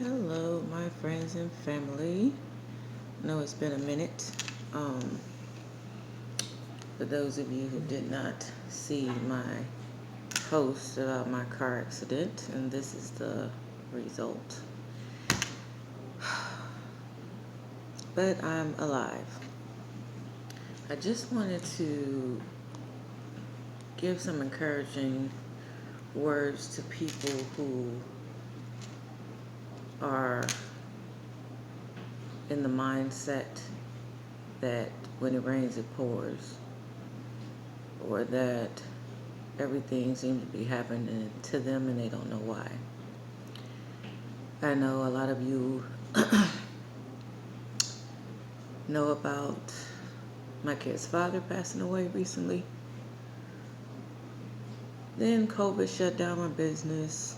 Hello, my friends and family. I know it's been a minute. For those of you who did not see my post about my car accident, and this is the result. But I'm alive. I just wanted to give some encouraging words to people who are in the mindset that when it rains, it pours, or that everything seems to be happening to them and they don't know why. I know a lot of you know about my kid's father passing away recently. Then COVID shut down my business.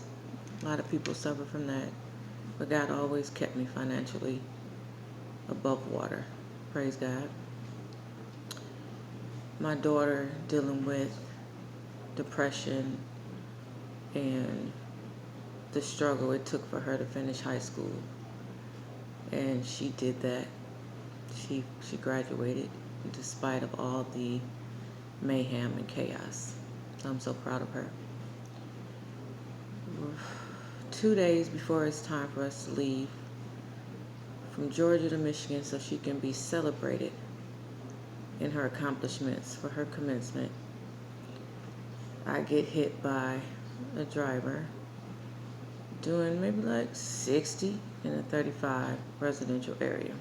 A lot of people suffer from that. But God always kept me financially above water. Praise God. My daughter dealing with depression and the struggle it took for her to finish high school. And she did that. She graduated despite of all the mayhem and chaos. I'm so proud of her. 2 days before it's time for us to leave from Georgia to Michigan so she can be celebrated in her accomplishments for her commencement, I get hit by a driver doing maybe like 60 in a 35 residential area.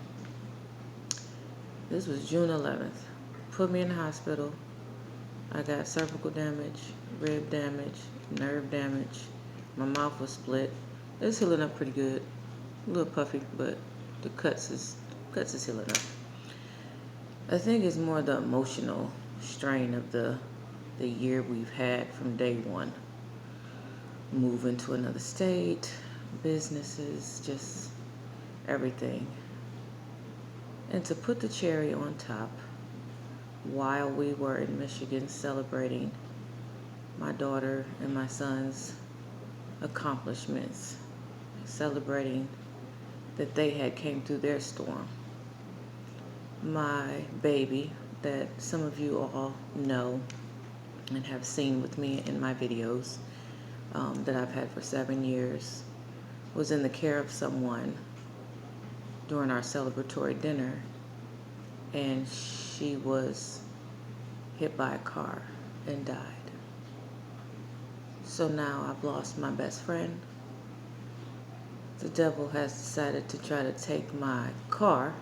This was June 11th. Put me in the hospital. I got cervical damage, rib damage, nerve damage. My mouth was split. It's healing up pretty good. A little puffy, but the cuts is healing up. I think it's more the emotional strain of the year we've had from day one. Moving to another state, businesses, just everything. And to put the cherry on top, while we were in Michigan celebrating my daughter and my son's accomplishments, celebrating that they had came through their storm, my baby, that some of you all know and have seen with me in my videos that I've had for 7 years, was in the care of someone during our celebratory dinner, and she was hit by a car and died. So now I've lost my best friend. The devil has decided to try to take my car,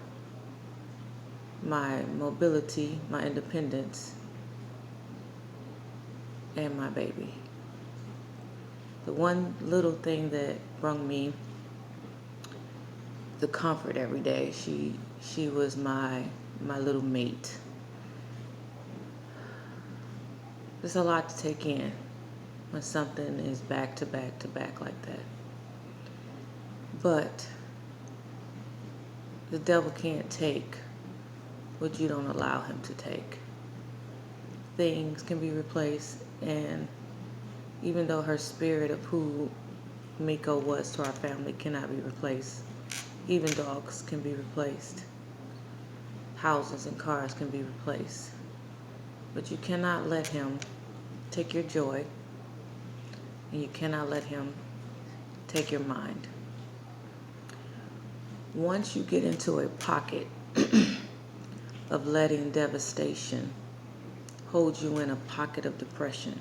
my mobility, my independence, and my baby. The one little thing that brought me the comfort every day, she was my little mate. There's a lot to take in when something is back to back to back like that. But the devil can't take what you don't allow him to take. Things can be replaced, and even though her spirit of who Miko was to our family cannot be replaced, even dogs can be replaced. Houses and cars can be replaced. But you cannot let him take your joy, and you cannot let him take your mind. Once you get into a pocket of letting devastation hold you in a pocket of depression,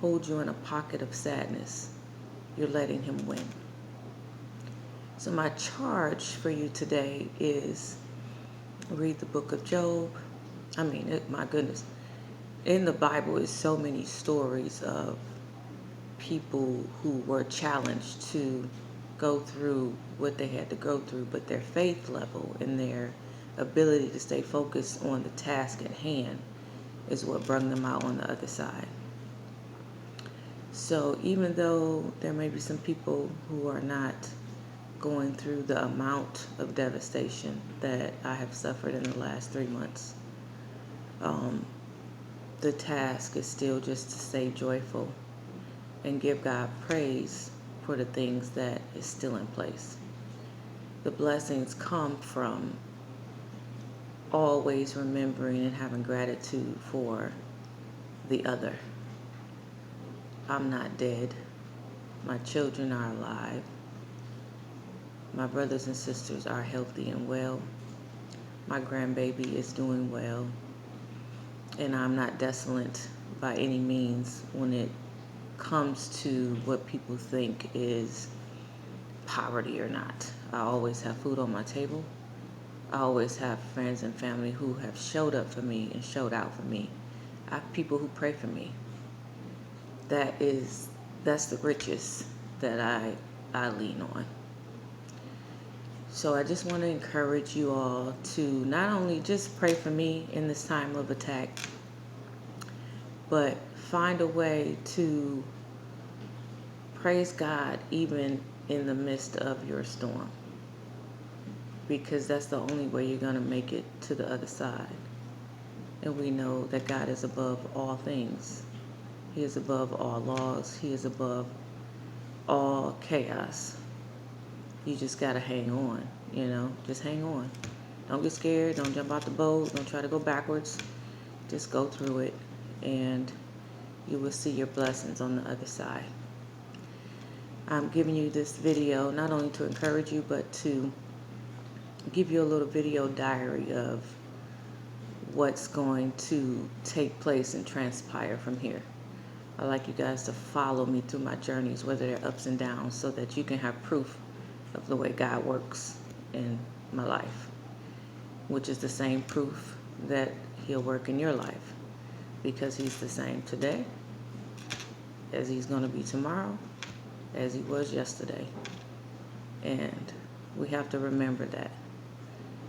hold you in a pocket of sadness, you're letting him win. So my charge for you today is read the book of Job. My goodness. In the Bible is so many stories of people who were challenged to go through what they had to go through, but their faith level and their ability to stay focused on the task at hand is what brought them out on the other side. So even though there may be some people who are not going through the amount of devastation that I have suffered in the last 3 months, the task is still just to stay joyful and give God praise for the things that is still in place. The blessings come from always remembering and having gratitude for the other. I'm not dead. My children are alive. My brothers and sisters are healthy and well. My grandbaby is doing well. And I'm not desolate by any means when it comes to what people think is poverty or not. I always have food on my table. I always have friends and family who have showed up for me and showed out for me. I have people who pray for me. That's the riches that I lean on. So I just want to encourage you all to not only just pray for me in this time of attack, but find a way to praise God even in the midst of your storm, because that's the only way you're going to make it to the other side. And we know that God is above all things. He is above all laws. He is above all chaos. You just got to hang on, just hang on. Don't get scared. Don't jump out the boat. Don't try to go backwards. Just go through it, and you will see your blessings on the other side. I'm giving you this video not only to encourage you, but to give you a little video diary of what's going to take place and transpire from here. I like you guys to follow me through my journeys, whether they're ups and downs, so that you can have proof of the way God works in my life, which is the same proof that He'll work in your life, because He's the same today as He's going to be tomorrow, as He was yesterday. And we have to remember that.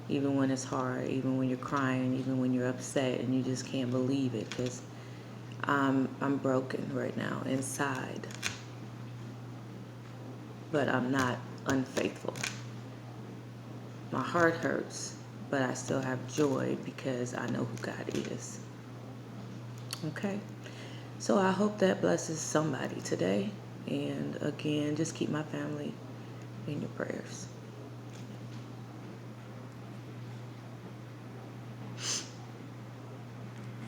Even when it's hard, even when you're crying, even when you're upset and you just can't believe it, because I'm broken right now inside. But I'm not unfaithful. My heart hurts, but I still have joy because I know who God is. Okay? So I hope that blesses somebody today. And again, just keep my family in your prayers.